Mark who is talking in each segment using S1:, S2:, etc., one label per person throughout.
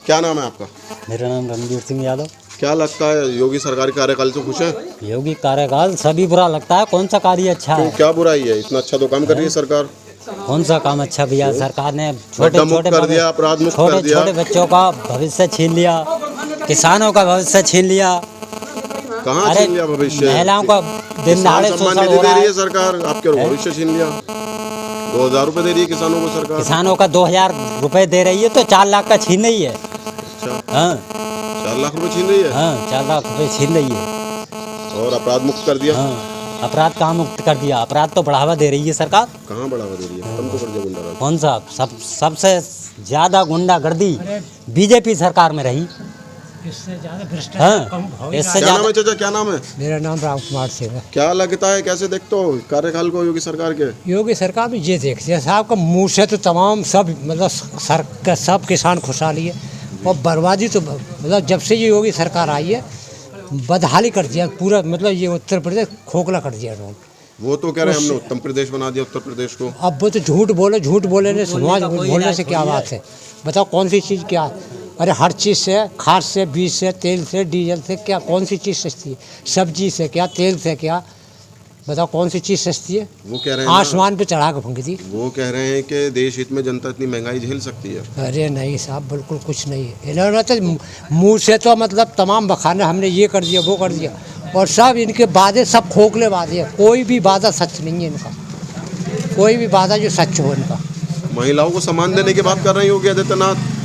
S1: क्या नाम है आपका?
S2: मेरा नाम रणवीर सिंह यादव।
S1: क्या लगता है योगी सरकार के कार्यकाल से खुश है?
S2: योगी कार्यकाल सभी बुरा लगता है, कौन सा कार्य अच्छा
S1: क्यों,
S2: है?
S1: क्या बुराई है? इतना अच्छा तो काम कर रही है सरकार।
S2: कौन सा काम अच्छा किया सरकार ने?
S1: गड्ढा मुक्त कर दिया, अपराध मुक्त कर
S2: छोटे
S1: दिया।
S2: छोटे बच्चों का भविष्य छीन लिया, किसानों का भविष्य छीन लिया।
S1: कहाँ
S2: अरे
S1: छीन लिया भविष्य?
S2: महिलाओं का दिन
S1: किसान
S2: दहाड़े
S1: सम्मान
S2: शोषण
S1: निधि
S2: हो
S1: दे
S2: रहा
S1: रही
S2: है।
S1: है सरकार, आपके भविष्य छीन लिया। 2000 रुपए दे रही है किसानों को सरकार।
S2: किसानों का 2000 रुपए दे रही है तो 4 लाख का छीन रही है।
S1: अच्छा,
S2: हाँ
S1: 4 लाख रुपए छीन रही है।
S2: हाँ 4 लाख रुपए छीन रही है।
S1: और अपराध मुक्त कर दिया।
S2: हाँ अपराध कहाँ मुक्त कर दिया? अपराध तो बढ़ावा दे रही है सरकार।
S1: कहाँ बढ़ावा दे रही है? खत्म तो कर दिया गुंडाराज।
S2: कौन सा? सबसे ज्यादा गुंडागर्दी बीजेपी सरकार में रही।
S3: इससे ज्यादा भ्रष्टाचार
S2: हाँ
S3: कम हो ही
S2: इससे
S1: क्या नाम
S2: ज्यादा।
S1: है चाचा, क्या नाम है?
S3: मेरा नाम राम कुमार सिंह है।
S1: क्या लगता है, कैसे देखते हो कार्यकाल को योगी सरकार के?
S3: योगी सरकार में ये देखती है साहब का मुँह से तो तमाम सब मतलब सब किसान खुशहाली है और बर्बादी तो मतलब जब से ये योगी सरकार आई है बदहाली कर दिया पूरा, मतलब ये उत्तर प्रदेश खोखला कर दिया उन्होंने।
S1: वो तो कह रहे हैं हमने उत्तम प्रदेश बना दिया उत्तर प्रदेश को।
S3: अब वो तो झूठ बोले ने समाज बोलने से क्या बात है? बताओ कौन सी चीज़ क्या? अरे हर चीज़ से, खाद से, बीज से, तेल से, डीजल से, क्या कौन सी चीज़ सस्ती है? सब्जी से क्या, तेल से क्या, बताओ कौन सी चीज़ सस्ती है?
S1: वो कह रहे हैं ना,
S3: आसमान पे चढ़ा के फूंक दी।
S1: वो कह रहे हैं कि देश हित में जनता इतनी महंगाई झेल सकती है।
S3: अरे नहीं साहब, बिल्कुल कुछ नहीं है। इन्होंने तो मुँह से तो मतलब तमाम बखाने हमने ये कर दिया वो कर दिया, और सब इनके वादे सब खोखले वादे हैं। कोई भी वादा सच नहीं है इनका, कोई भी वादा जो सच हो इनका।
S1: महिलाओं को सम्मान देने की बात कर रहे हैं योगी आदित्यनाथ।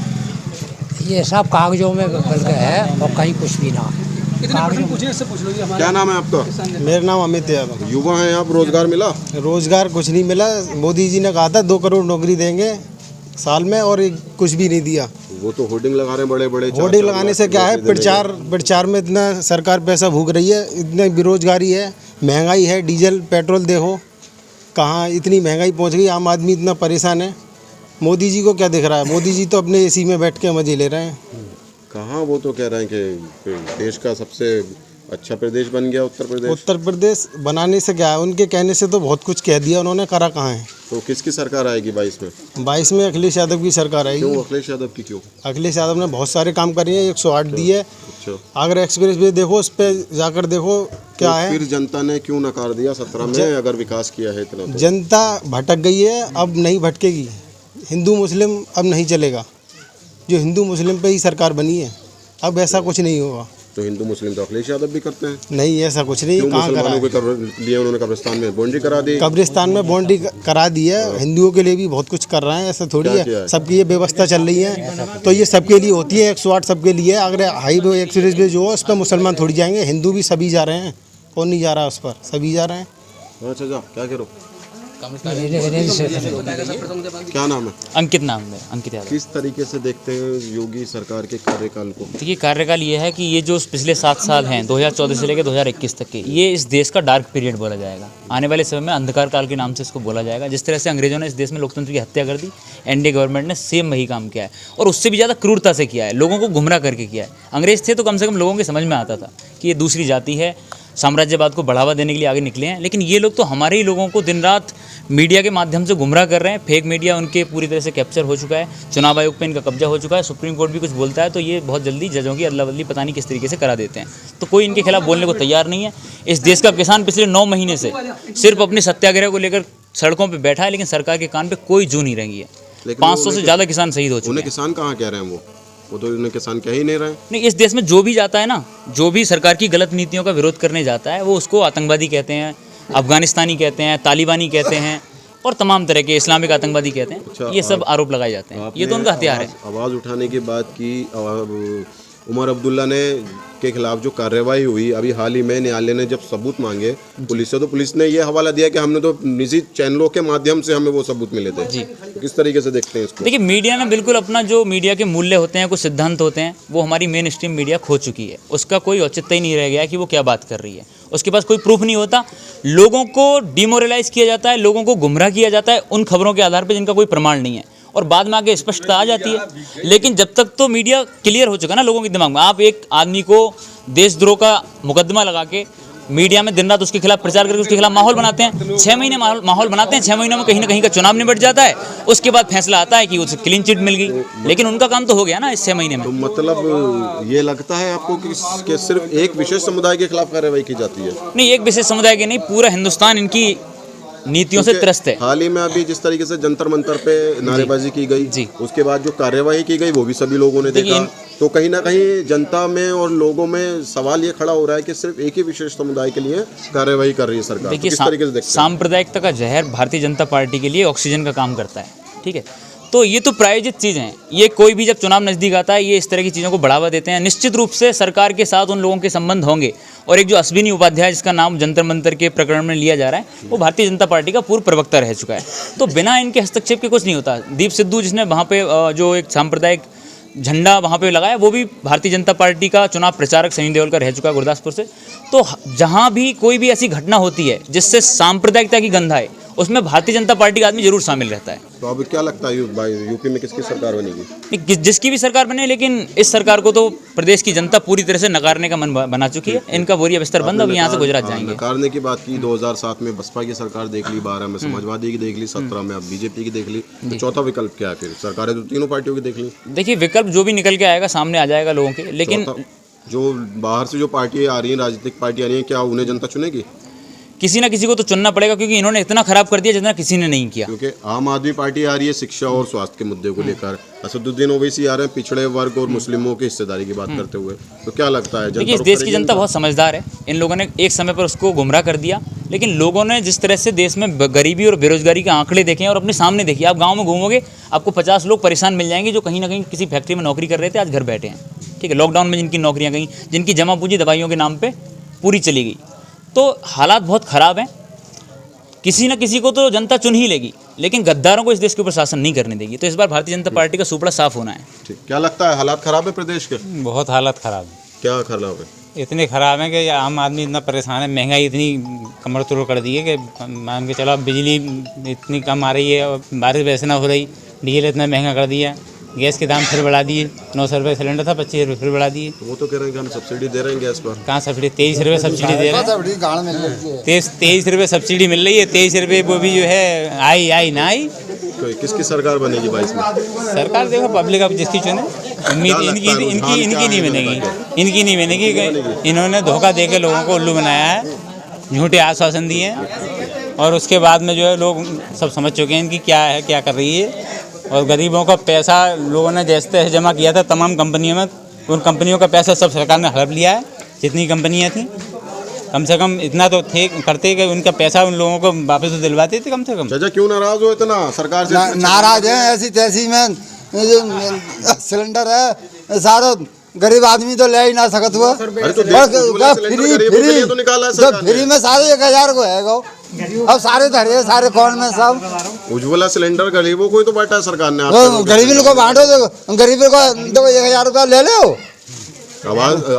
S3: ये सब कागजों में बल्कि है और कहीं कुछ भी ना है।
S1: क्या नाम है आपका?
S4: मेरा नाम अमित यादव।
S1: युवा हैं आप, रोजगार मिला?
S4: रोजगार कुछ नहीं मिला। मोदी जी ने कहा था 2 करोड़ नौकरी देंगे साल में, और कुछ भी नहीं दिया।
S1: वो तो होर्डिंग लगा रहे हैं बड़े बड़े।
S4: होर्डिंग लगाने से क्या है? प्रचार में इतना सरकार पैसा भूख रही है, इतनी बेरोजगारी है, महंगाई है, डीजल पेट्रोल देखो कहाँ इतनी महंगाई पहुंच गई, आम आदमी इतना परेशान है। मोदी जी को क्या दिख रहा है? मोदी जी तो अपने एसी में बैठ के मजे ले रहे हैं।
S1: कहाँ, वो तो कह रहे हैं कि देश का सबसे अच्छा प्रदेश बन गया उत्तर प्रदेश।
S4: उत्तर प्रदेश बनाने से क्या है? उनके कहने से तो बहुत कुछ कह दिया उन्होंने, करा कहाँ है?
S1: तो किसकी सरकार आएगी 22 में?
S4: 22 में अखिलेश यादव की सरकार आएगी।
S1: क्यों अखिलेश यादव की? क्यों?
S4: अखिलेश यादव ने बहुत सारे काम करे हैं, 108 दिए।
S1: अच्छा,
S4: आगरा एक्सप्रेस वे देखो, उस पर जाकर देखो क्या
S1: तो
S4: है।
S1: फिर जनता ने क्यों नकार दिया 17 में अगर विकास किया है इतना तो?
S4: जनता भटक गई है, अब नहीं भटकेगी। हिंदू मुस्लिम अब नहीं चलेगा, जो हिंदू मुस्लिम पे ही सरकार बनी है, अब ऐसा कुछ नहीं होगा।
S1: तो हिंदू मुस्लिम तो अखिलेश यादव भी करते हैं।
S4: नहीं, ऐसा कुछ नहीं।
S1: क्यों
S4: कहाँ करा
S1: मुसलमानों
S4: है?
S1: के लिए उन्होंने कब्रिस्तान में बाउंड्री करा दी।
S4: कब्रिस्तान में बाउंड्री करा दी है, हिंदुओं के लिए भी बहुत कुछ कर रहे हैं, ऐसा थोड़ी
S1: क्या किया
S4: है।
S1: है?
S4: सबकी ये व्यवस्था चल रही है, तो ये सबके लिए होती है। 108 सबके लिए। अगर हाईवे एक्सप्रेस वे जो है उस पर मुसलमान थोड़ी जाएंगे, हिंदू भी सभी जा रहे हैं। कौन नहीं जा रहा उस पर? सभी जा रहे हैं।
S1: अच्छा जा, क्या करो?
S3: क्या
S1: क्या नाम है?
S5: अंकित नाम है, अंकित यादव।
S1: किस तरीके से देखते हैं योगी सरकार के कार्यकाल को?
S5: देखिए कार्यकाल ये है कि ये जो पिछले 7 साल हैं 2014 से लेकर 2021 तक के, ये इस देश का डार्क पीरियड बोला जाएगा। आने वाले समय में अंधकार काल के नाम से इसको बोला जाएगा। जिस तरह से अंग्रेजों ने इस देश में लोकतंत्र की हत्या कर दी, एनडीए गवर्नमेंट ने सेम वही काम किया है, और उससे भी ज़्यादा क्रूरता से किया है। लोगों को गुमराह करके किया है। अंग्रेज थे तो कम से कम लोगों के समझ में आता था कि ये दूसरी जाति है, साम्राज्यवाद को बढ़ावा देने के लिए आगे निकले हैं। लेकिन ये लोग तो हमारे ही लोगों को दिन रात मीडिया के माध्यम से गुमराह कर रहे हैं। फेक मीडिया उनके पूरी तरह से कैप्चर हो चुका है। चुनाव आयोग पे इनका कब्जा हो चुका है। सुप्रीम कोर्ट भी कुछ बोलता है तो ये बहुत जल्दी जजों की अदला बदली पता नहीं किस तरीके से करा देते हैं। तो कोई इनके खिलाफ बोलने को तैयार नहीं है। इस देश का किसान पिछले 9 महीने से सिर्फ अपने सत्याग्रह को लेकर सड़कों पर बैठा है, लेकिन सरकार के कान पर कोई जू नहीं रही है। 500 से ज़्यादा किसान शहीद हो चुके
S1: उन्हें
S5: हैं।
S1: किसान कहाँ कह रहे हैं? वो तो उन्हें किसान कह ही नहीं रहे।
S5: नहीं, इस देश में जो भी जाता है ना, जो भी सरकार की गलत नीतियों का विरोध करने जाता है, वो उसको आतंकवादी कहते हैं, अफगानिस्तानी कहते हैं, तालिबानी कहते हैं, और तमाम तरह के इस्लामिक आतंकवादी कहते हैं।
S1: अच्छा,
S5: ये सब आरोप लगाए जाते हैं। ये तो उनका हथियार है।
S1: आवाज़ उठाने की बात की। उमर अब्दुल्ला ने के खिलाफ जो कार्रवाई हुई अभी हाल ही में, न्यायालय ने जब सबूत मांगे पुलिस से, तो पुलिस ने ये हवाला दिया कि हमने तो निजी चैनलों के माध्यम से हमें वो सबूत मिले थे।
S5: जी।
S1: किस तरीके से देखते हैं इसको?
S5: देखिए मीडिया ने बिल्कुल अपना जो मीडिया के मूल्य होते हैं, कुछ सिद्धांत होते हैं, वो हमारी मेन स्ट्रीम मीडिया खो चुकी है। उसका कोई औचित्य ही नहीं रह गया कि वो क्या बात कर रही है। उसके पास कोई प्रूफ नहीं होता। लोगों को डिमोरलाइज किया जाता है, लोगों को गुमराह किया जाता है उन खबरों के आधार पर जिनका कोई प्रमाण नहीं है, और बाद में आगे स्पष्टता आ जाती है। लेकिन जब तक तो मीडिया क्लियर हो चुका ना लोगों के दिमाग में, आप एक आदमी को देशद्रोह का मुकदमा लगा के मीडिया में दिन रात उसके खिलाफ प्रचार करके उसके खिलाफ माहौल बनाते हैं। 6 महीने माहौल बनाते हैं, 6 महीनों में कहीं ना कहीं का चुनाव निपट जाता है, उसके बाद फैसला आता है कि उसे क्लीन चिट मिल गई, लेकिन उनका काम तो हो गया ना इस 6 महीने में।
S1: तो मतलब ये लगता है आपको कि सिर्फ एक विशेष समुदाय के खिलाफ कार्रवाई की जाती है?
S5: नहीं, एक विशेष समुदाय के नहीं, पूरा हिंदुस्तान इनकी नीतियों से त्रस्त है।
S1: हाल ही में अभी जिस तरीके से जंतर मंतर पे नारेबाजी की गई,
S5: जी।
S1: उसके बाद जो कार्यवाही की गई वो भी सभी लोगों ने देखा, तो कहीं ना कहीं जनता में और लोगों में सवाल ये खड़ा हो रहा है कि सिर्फ एक ही विशेष समुदाय के लिए कार्यवाही कर रही है सरकार।
S5: देखिए,
S1: तो किस तरीके से देखते हैं?
S5: सांप्रदायिकता का जहर भारतीय जनता पार्टी के लिए ऑक्सीजन का काम करता है, ठीक है। तो ये तो प्रायोजित चीज़ हैं, ये कोई भी जब चुनाव नज़दीक आता है ये इस तरह की चीज़ों को बढ़ावा देते हैं। निश्चित रूप से सरकार के साथ उन लोगों के संबंध होंगे, और एक जो अश्विनी उपाध्याय जिसका नाम जंतर मंतर के प्रकरण में लिया जा रहा है, वो भारतीय जनता पार्टी का पूर्व प्रवक्ता रह चुका है। तो बिना इनके हस्तक्षेप के कुछ नहीं होता। दीप सिद्धू जिसने वहाँ पे जो एक सांप्रदायिक झंडा वहाँ पे लगाया, वो भी भारतीय जनता पार्टी का चुनाव प्रचारक सनी देओल का रह चुका है गुरदासपुर से। तो जहाँ भी कोई भी ऐसी घटना होती है जिससे सांप्रदायिकता की गंध आए, उसमें भारतीय जनता पार्टी का आदमी जरूर शामिल रहता है।
S1: तो अब क्या लगता है यूपी में किसकी सरकार बनेगी?
S5: जिसकी भी सरकार बने, लेकिन इस सरकार को तो प्रदेश की जनता पूरी तरह से नकारने का मन बना चुकी है। इनका बोरिया बिस्तर बंद, अब यहाँ से गुजरात जाएंगे।
S1: नकारने की बात की, 2007 में बसपा की सरकार देख ली, 12 में समाजवादी की देख ली, 17 में अब बीजेपी की देख ली, तो चौथा विकल्प क्या है फिर? सरकारें तो तीनों पार्टियों की देख ली।
S5: देखिए, विकल्प जो भी निकल के आएगा सामने आ जाएगा लोगों के, लेकिन
S1: जो बाहर से जो पार्टियां आ रही हैं, राजनीतिक पार्टियां आ रही हैं, क्या उन्हें जनता चुनेगी?
S5: किसी ना किसी को तो चुनना पड़ेगा, क्योंकि इन्होंने इतना खराब कर दिया जितना किसी ने नहीं किया।
S1: क्योंकि आम आदमी पार्टी आ रही है शिक्षा और स्वास्थ्य के मुद्दे को लेकर, असदुद्दीन ओवैसी आ रहे हैं पिछड़े वर्ग और मुस्लिमों की हिस्सेदारी की बात करते हुए, तो क्या लगता है?
S5: देखिए, इस देश की जनता बहुत समझदार है। इन लोगों ने एक समय पर उसको गुमराह कर दिया, लेकिन लोगों ने जिस तरह से देश में गरीबी और बेरोजगारी के आंकड़े देखे हैं और अपने सामने देखिए, आप गाँव में घूमोगे आपको 50 लोग परेशान मिल जाएंगे जो कहीं ना कहीं किसी फैक्ट्री में नौकरी कर रहे थे, आज घर बैठे हैं, ठीक है। लॉकडाउन में जिनकी नौकरियाँ गई, जिनकी जमा पूंजी दवाइयों के नाम पर पूरी चली गई, तो हालात बहुत ख़राब हैं। किसी न किसी को तो जनता चुन ही लेगी, लेकिन गद्दारों को इस देश के ऊपर शासन नहीं करने देगी। तो इस बार भारतीय जनता पार्टी का सुपड़ा साफ होना है।
S1: ठीक, क्या लगता है हालात खराब है प्रदेश के?
S6: बहुत हालत ख़राब है।
S1: क्या खराब है?
S6: इतने ख़राब है कि आम आदमी इतना परेशान है। महंगाई इतनी कमर तोड़ कर दी है कि मान के चलो, बिजली इतनी कम आ रही है और बारिश वैसे ना हो रही, डीजल इतना महंगा कर दिया, गैस के दाम फिर बढ़ा दिए। 900 रुपये सिलेंडर था, 25 रुपये फिर बढ़ा दिए।
S1: वो तो कह रहे हैं कि हम सब्सिडी दे रहे हैं गैस पर।
S6: कहाँ सब्सिडी? 23 रुपये सब्सिडी दे रहे हैं। 23 रुपये सब्सिडी मिल रही है, 23 रुपये वो भी जो है आई ना आई।
S1: तो किसकी सरकार बनेगी 22 में?
S6: सरकार देखो, पब्लिक अब जिसकी चुने। उम्मीद इनकी नहीं बनेगी, इनकी नहीं बनेगी। इन्होंने धोखा दे के लोगों को उल्लू बनाया है, झूठे आश्वासन दिए हैं, और उसके बाद में जो है लोग सब समझ चुके हैं इनकी क्या है, क्या कर रही है। और गरीबों का पैसा लोगों ने जैसे जमा किया था तमाम कंपनियों में, उन कंपनियों का पैसा सब सरकार ने हड़प लिया है। जितनी कंपनियां थी, कम से कम इतना तो थे करते कि उनका पैसा उन लोगों को वापस तो दिलवाते थे कम से कम।
S1: चाचा क्यों नाराज हो इतना सरकार से?
S7: नाराज है ऐसी तैसी में। जो सिलेंडर है सारा गरीब आदमी तो ले ही ना सकत हुआ।
S1: अरे तो
S7: फ्री में सारे 1000 को है गो। अब सारे धरे सारे कौन में सब
S1: उज्ज्वला सिलेंडर गरीबों को ही तो बांटा है सरकार ने।
S7: गरीबी को बांटो, तो गरीबी को दो 1000 रुपया ले लो।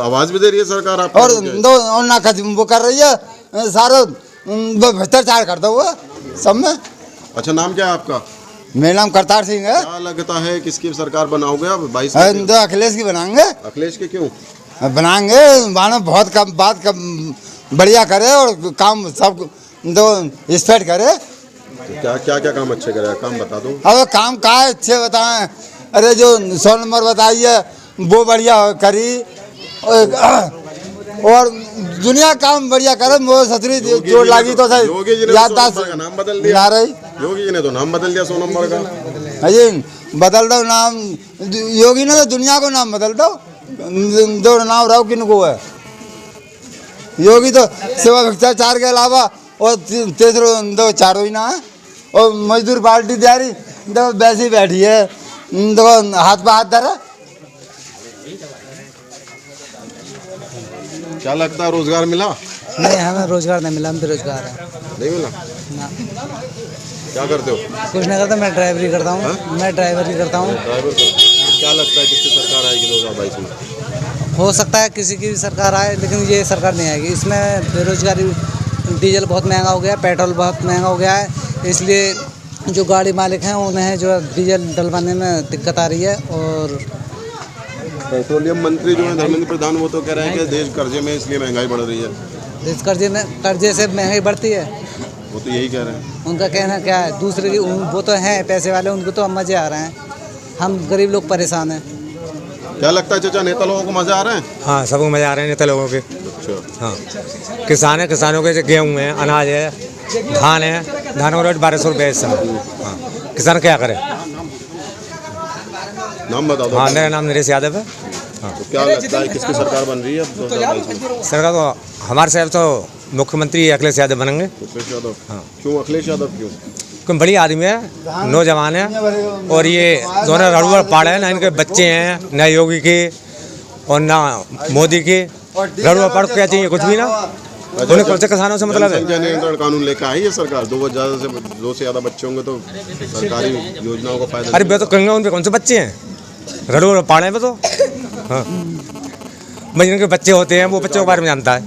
S1: आवाज भी दे रही है सरकार आपको।
S7: और दो और ना वो कर रही है, सारा भ्रष्टाचार कर दो वो सब में।
S1: अच्छा, नाम क्या है आपका?
S7: मेरा नाम करतार सिंह है।
S1: क्या लगता है किसकी सरकार बनाओगे अब 22?
S7: तो अखिलेश की बनाएंगे।
S1: अखिलेश के क्यों
S7: बनाएंगे? मानो बहुत कम बात कम बढ़िया करे और काम सब तो स्पेड करे।
S1: क्या क्या क्या काम अच्छे करे? काम बता दो।
S7: अब काम का अच्छे बताएं? अरे जो 100 नंबर बताइए वो बढ़िया करी, और दुनिया काम बढ़िया करे। वो सतरी चोट लगी तो सही याददाश्त
S1: नाम बदल दिया
S7: रही।
S1: योगी जी ने तो नाम बदल दिया 100 नंबर का।
S7: अजी बदल दो नाम, योगी ने तो दुनिया को नाम बदल दो। दो नाम रहो किनको है? योगी तो सेवा भ्रष्टाचार के अलावा और तीसरो दो चारों ही ना है। और मजदूर पार्टी तैयारी तो वैसे ही बैठी है, तो हाथ पे हाथ धरा।
S1: क्या लगता है रोजगार मिला?
S8: नहीं, हमें रोजगार नहीं मिला, हम बेरोजगार हैं।
S1: नहीं मिला?
S8: ना,
S1: क्या करते हो?
S8: कुछ नहीं करता, मैं ड्राइवरी करता हूँ। मैं ड्राइवरी करता हूँ।
S1: ड्राइवर का। क्या लगता है किसकी सरकार आएगी 2022 में?
S8: हो सकता है किसी की भी सरकार आए, लेकिन ये सरकार नहीं आएगी। इसमें बेरोजगारी, डीजल बहुत महंगा हो गया, पेट्रोल बहुत महंगा हो गया है, इसलिए जो गाड़ी मालिक हैं उन्हें जो डीजल डलवाने में दिक्कत आ रही है। और
S1: पेट्रोलियम मंत्री जो है धर्मेंद्र प्रधान, वो तो कह रहे हैं कि देश कर्जे में इसलिए महंगाई बढ़ रही है।
S8: इस कर्जे से महंगाई बढ़ती है।
S1: वो तो यही कह रहे हैं।
S8: उनका कहना क्या है, दूसरे की वो तो हैं पैसे वाले, उनको तो मज़े आ रहे हैं, हम गरीब लोग परेशान हैं।
S1: क्या लगता है चाचा, नेता लोगों को मजा आ रहा है?
S9: हाँ, सबको मज़ा आ रहे हैं नेता लोगों के।
S1: अच्छा,
S9: हाँ, किसान है, किसानों के गेहूँ है, अनाज है, धान है, धान का रेट 1200 रुपये इस समय। हाँ, किसान क्या करे?
S1: नाम बता दो।
S9: हाँ, मेरा नाम नरेश यादव है।
S1: तो क्या लगता है किसकी सरकार बन रही है अब 2022 में?
S9: सरकार तो हमारे साहब तो मुख्यमंत्री अखिलेश यादव बनेंगे।
S1: अखिलेश यादव।
S9: हाँ।
S1: क्यों अखिलेश यादव क्यों?
S9: क्योंकि बड़ी आदमी है, नौजवान है, और ये दोनों रड़ुआ पाड़ है ना, इनके बच्चे हैं, ना योगी के और ना मोदी के। रड़ुआ पाड़ क्या चाहिए, कुछ भी ना, उन्हें कौन से किसानों से मतलब है?
S1: जनसंख्या नियंत्रण कानून लेकर आई है सरकार। 2 से ज़्यादा बच्चे होंगे तो सरकारी योजनाओं का फायदा।
S9: अरे वे तो कहेंगे, उन पे कौन से बच्चे हैं, रड़ुआ पाड़े में तो। हाँ, भाई जिनके बच्चे होते हैं वो बच्चों के बारे में जानता है।